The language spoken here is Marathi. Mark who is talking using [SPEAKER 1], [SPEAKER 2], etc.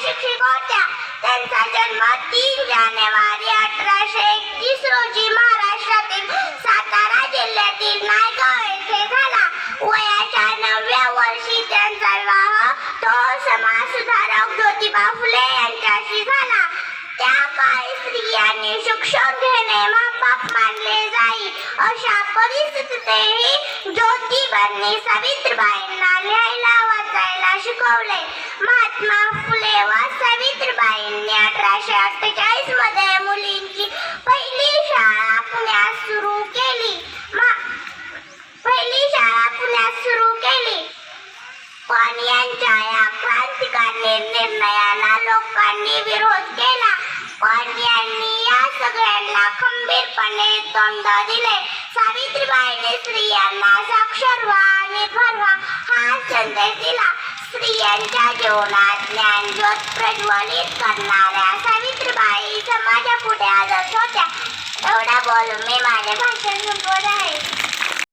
[SPEAKER 1] शिक्षक होत्या. त्यांचा जन्म 3 जानेवारी 1831 रोजी महाराष्ट्रातील सातारा जिल्ह्यातील नायगाव येथे झाला. वयाच्या 9व्या वर्षी त्यांचा विवाह थोर समाजसुधारक ज्योतिबा फुले यांच्याशी झाला. त्या काळी स्त्रियांनी शिक्षण घेणे महापाप मानले जाई. अशा परिस्थितीतही ज्योतिबांनी सावित्रीबाईंना लिहायला वाचायला शिकवले. महात्मा फुले व सावित्रीबाईंनी 1848 मध्ये मुलींची पहिली शाळा पुण्यात सुरू केली. पण यांच्या या क्रांतिकारी निर्णयाला लोकांनी विरोध केला. पण यांनी या सगळ्यांना खंबीरपणे तोंड दिले. सावित्रीबाईंनी स्त्रियांना साक्षर व्हा, निर्भर व्हा हा संदेश दिला. स्त्रियांच्या जीवनात ज्ञानज्योत प्रज्वलित करणाऱ्या सावित्रीबाई समाजापुढे आदर्श होत्या. एवढा बोलून मी माझे भाषण संपवत आहे.